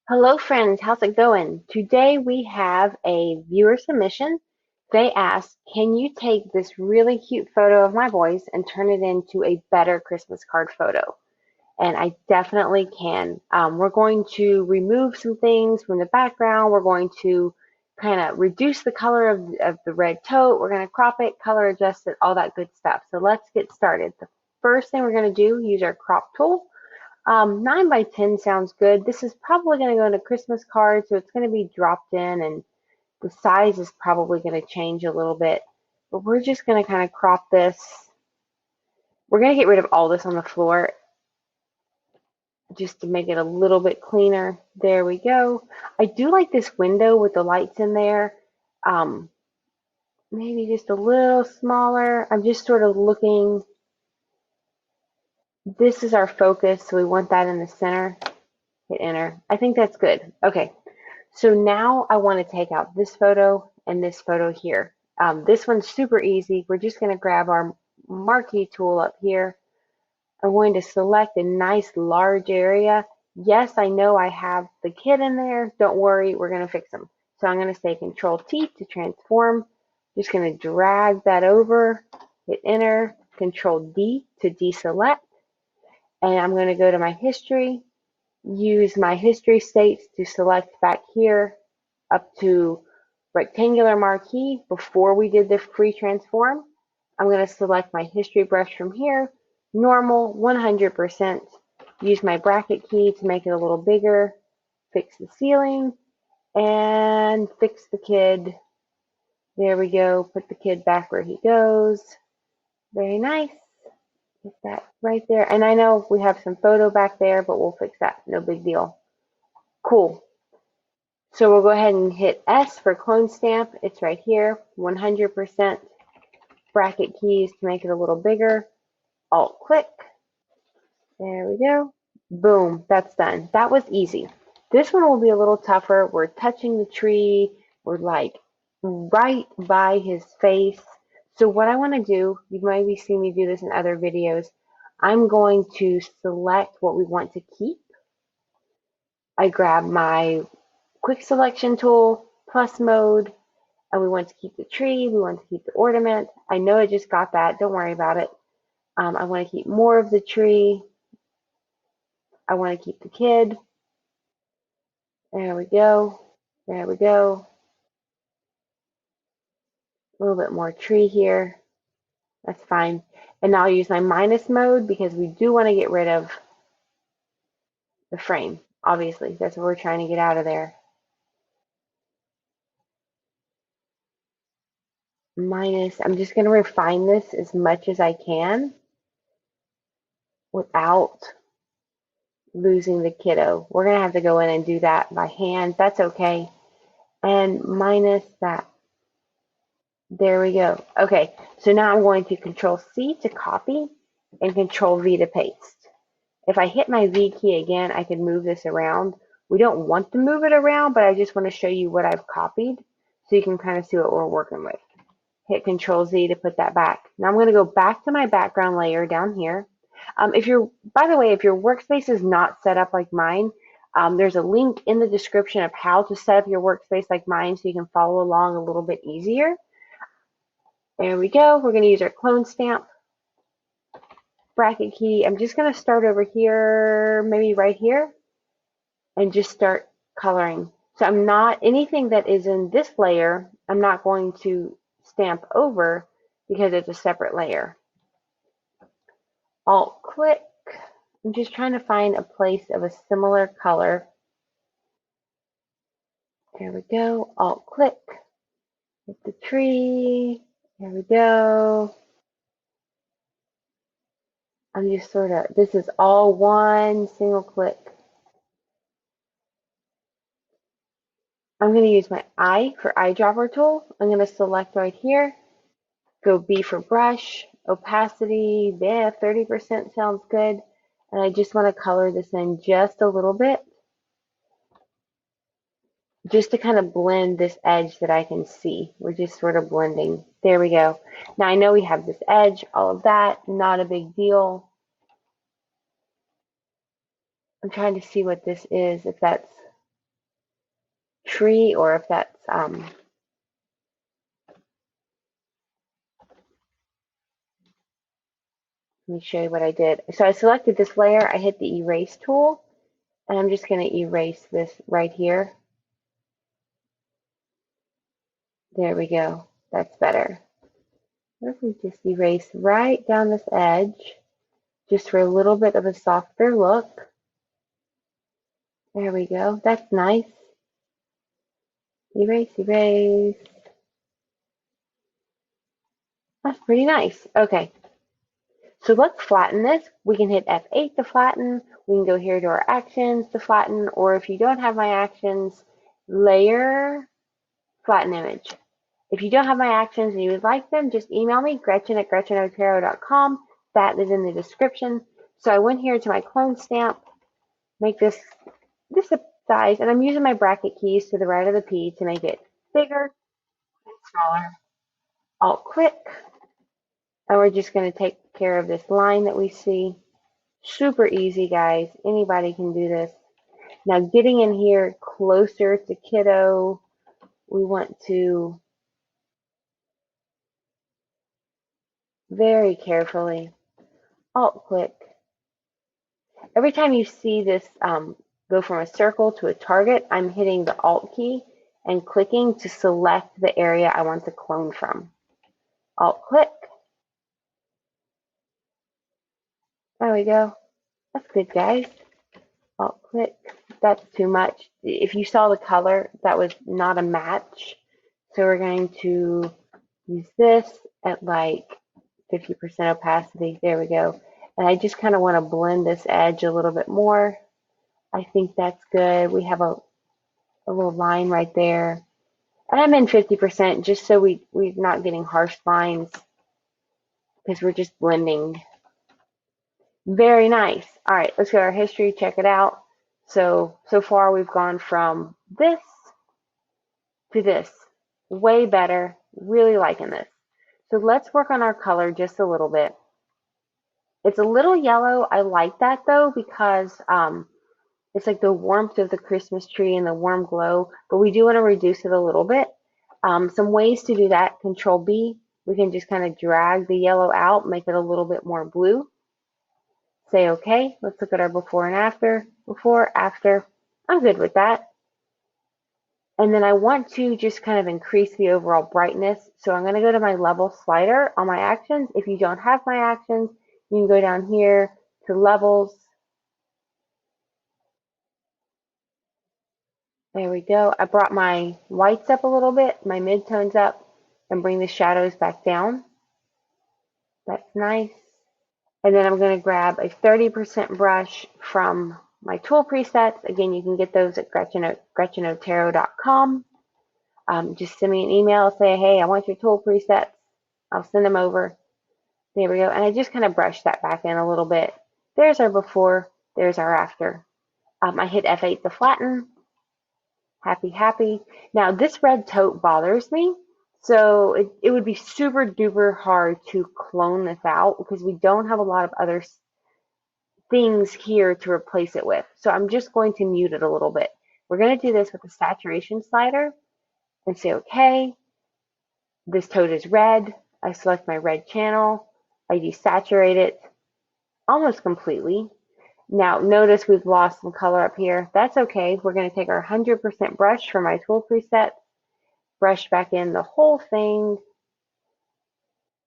Hello friends, how's it going? Today we have a viewer submission. They asked, can you take this really cute photo of my boys and turn it into a better Christmas card photo? And I definitely can. We're going to remove some things from the background. We're going to kind of reduce the color of the red tote. We're going to crop it, color adjust it, all that good stuff. So let's get started. The first thing we're going to do, use our crop tool. 9 by 10 sounds good. This is probably going to go in a Christmas card, so it's going to be dropped in, and the size is probably going to change a little bit. But we're just going to kind of crop this. We're going to get rid of all this on the floor just to make it a little bit cleaner. There we go. I do like this window with the lights in there. Um, Maybe just a little smaller. I'm just sort of looking. This is our focus, so we want that in the center. Hit enter. I think that's good. Okay. So now I want to take out this photo and this photo here. This one's super easy. We're just going to grab our marquee tool up here. I'm going to select a nice large area. Yes, I know I have the kid in there. Don't worry, we're going to fix them. So I'm going to say Control T to transform. Just going to drag that over, hit enter, Control D to deselect. And I'm going to go to my history, use my history states to select back here up to rectangular marquee before we did the free transform. I'm going to select my history brush from here, normal 100%, use my bracket key to make it a little bigger, fix the ceiling, and fix the kid. There we go, put the kid back where he goes. Very nice. Get that right there. And I know we have some photo back there, but we'll fix that. No big deal. Cool. So we'll go ahead and hit S for clone stamp. It's right here, 100%. Bracket keys to make it a little bigger. Alt click. There we go. Boom, that's done. That was easy. This one will be a little tougher. We're touching the tree. We're like right by his face. So what I want to do, you've maybe seen me do this in other videos. I'm going to select what we want to keep. I grab my quick selection tool, plus mode, and we want to keep the tree, we want to keep the ornament. I know I just got that, don't worry about it. I want to keep more of the tree. I want to keep the kid. There we go. There we go. A little bit more tree here. That's fine. And now I'll use my minus mode because we do want to get rid of the frame. Obviously, that's what we're trying to get out of there. Minus, I'm just going to refine this as much as I can without losing the kiddo. We're going to have to go in and do that by hand. That's okay. And minus that. There we go. Okay, so now I'm going to Control C to copy and Control V to paste. If I hit my V key again, I can move this around. We don't want to move it around, but I just want to show you what I've copied so you can kind of see what we're working with. Hit Control Z to put that back. Now I'm going to go back to my background layer down here. By the way, if your workspace is not set up like mine, there's a link in the description of how to set up your workspace like mine so you can follow along a little bit easier. There we go. We're going to use our clone stamp bracket key. I'm just going to start over here, maybe right here, and just start coloring. So I'm not, anything that is in this layer, I'm not going to stamp over because it's a separate layer. Alt click. I'm just trying to find a place of a similar color. There we go. Alt click. Hit the tree. There we go. I'm just sort of, this is all one single click. I'm going to use my I for eyedropper tool. I'm going to select right here. Go B for brush. Opacity, yeah, 30% sounds good. And I just want to color this in just a little bit, just to kind of blend this edge that I can see. We're just sort of blending. There we go. Now I know we have this edge, all of that, not a big deal. I'm trying to see what this is, if that's tree or if that's, let me show you what I did. So I selected this layer, I hit the erase tool, and I'm just going to erase this right here. There we go. That's better. What if we just erase right down this edge, just for a little bit of a softer look. There we go. That's nice. Erase, erase. That's pretty nice. Okay. So let's flatten this. We can hit F8 to flatten. We can go here to our actions to flatten, or if you don't have my actions, layer, flatten image. If you don't have my actions and you would like them, just email me, Gretchen@GretchenOtero.com. That is in the description. So I went here to my clone stamp, make this size, and I'm using my bracket keys to the right of the P to make it bigger and smaller. Alt-click, and we're just going to take care of this line that we see. Super easy, guys. Anybody can do this. Now, getting in here closer to kiddo, we want to very carefully alt-click. Every time you see this go from a circle to a target, I'm hitting the alt key and clicking to select the area I want to clone from. Alt-click. There we go. That's good, guys. Alt-click. That's too much. If you saw the color, that was not a match. So we're going to use this at like 50% opacity. There we go. And I just kind of want to blend this edge a little bit more. I think that's good. We have a little line right there. And I'm in 50% just so we're not getting harsh lines because we're just blending. Very nice. All right, let's go to our history, check it out. So far we've gone from this to this. Way better. Really liking this. So let's work on our color just a little bit. It's a little yellow. I like that though because it's like the warmth of the Christmas tree and the warm glow, but we do want to reduce it a little bit. Some ways to do that, Control B, we can just kind of drag the yellow out, make it a little bit more blue. Say okay, let's look at our before and after. Before, after, I'm good with that. And then I want to just kind of increase the overall brightness. So I'm going to go to my level slider on my actions. If you don't have my actions, you can go down here to levels. There we go. I brought my whites up a little bit, my midtones up, and bring the shadows back down. That's nice. And then I'm going to grab a 30% brush from my tool presets. Again, you can get those at GretchenOtero.com. Just send me an email, say, hey, I want your tool presets. I'll send them over. There we go. And I just kind of brush that back in a little bit. There's our before. There's our after. I hit F8 to flatten. Happy, happy. Now, this red tote bothers me. So it would be super duper hard to clone this out because we don't have a lot of other things here to replace it with. So I'm just going to mute it a little bit. We're going to do this with the saturation slider and say, okay, this tote is red. I select my red channel. I desaturate it almost completely. Now notice we've lost some color up here. That's okay. We're going to take our 100% brush from my tool preset, brush back in the whole thing.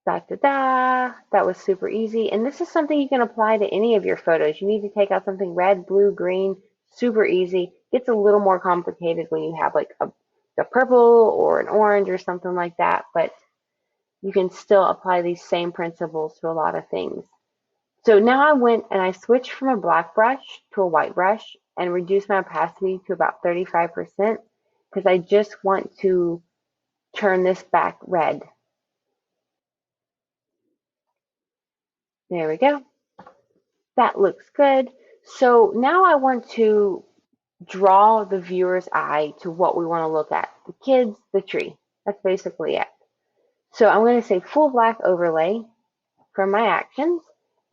Da, da, da. That was super easy. And this is something you can apply to any of your photos. You need to take out something red, blue, green, super easy. Gets a little more complicated when you have like a purple or an orange or something like that, but you can still apply these same principles to a lot of things. So now I went and I switched from a black brush to a white brush and reduced my opacity to about 35% because I just want to turn this back red. There we go. That looks good. So now I want to draw the viewer's eye to what we want to look at. The kids, the tree. That's basically it. So I'm going to say full black overlay from my actions.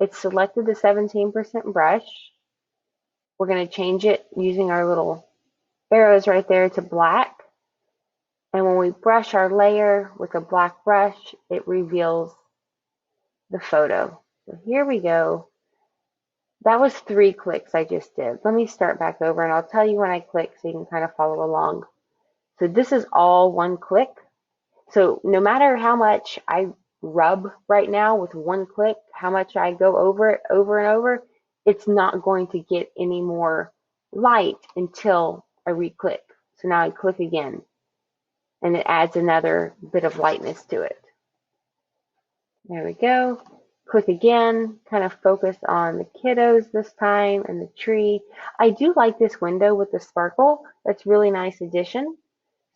It's selected the 17% brush. We're going to change it using our little arrows right there to black. And when we brush our layer with a black brush, it reveals the photo. So here we go. That was 3 clicks I just did. Let me start back over and I'll tell you when I click so you can kind of follow along. So this is all 1 click. So no matter how much I rub right now with 1 click, how much I go over it over and over, it's not going to get any more light until I re-click. So now I click again and it adds another bit of lightness to it. There we go. Click again, kind of focus on the kiddos this time and the tree. I do like this window with the sparkle. That's a really nice addition.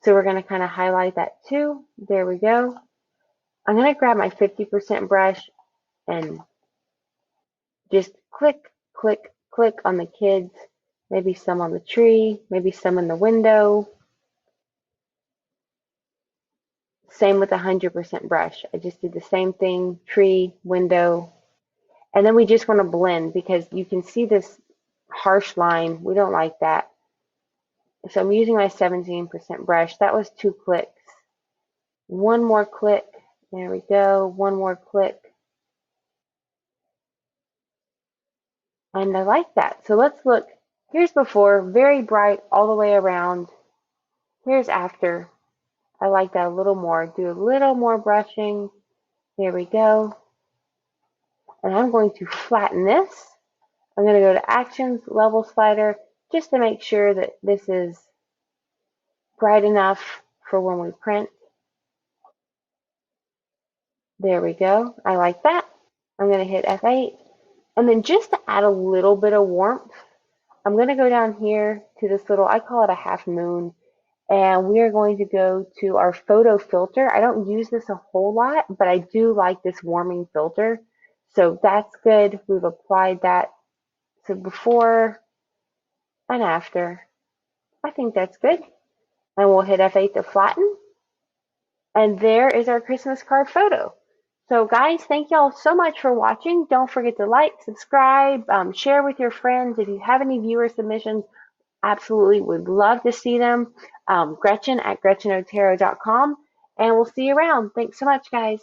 So we're going to kind of highlight that too. There we go. I'm going to grab my 50% brush and just click, click, click on the kids. Maybe some on the tree, maybe some in the window. Same with 100% brush. I just did the same thing, tree, window. And then we just want to blend because you can see this harsh line. We don't like that. So I'm using my 17% brush. That was 2 clicks. 1 more click. There we go. 1 more click. And I like that. So let's look. Here's before, very bright all the way around. Here's after. I like that a little more. Do a little more brushing. There we go. And I'm going to flatten this. I'm going to go to Actions, Level Slider, just to make sure that this is bright enough for when we print. There we go. I like that. I'm going to hit F8. And then just to add a little bit of warmth, I'm going to go down here to this little, I call it a half moon. And we are going to go to our photo filter. I don't use this a whole lot, but I do like this warming filter. So that's good. We've applied that. So before and after. I think that's good. And we'll hit F8 to flatten. And there is our Christmas card photo. So guys, thank y'all so much for watching. Don't forget to like, subscribe, share with your friends. If you have any viewer submissions, absolutely would love to see them. Gretchen at GretchenOtero.com. And we'll see you around. Thanks so much, guys.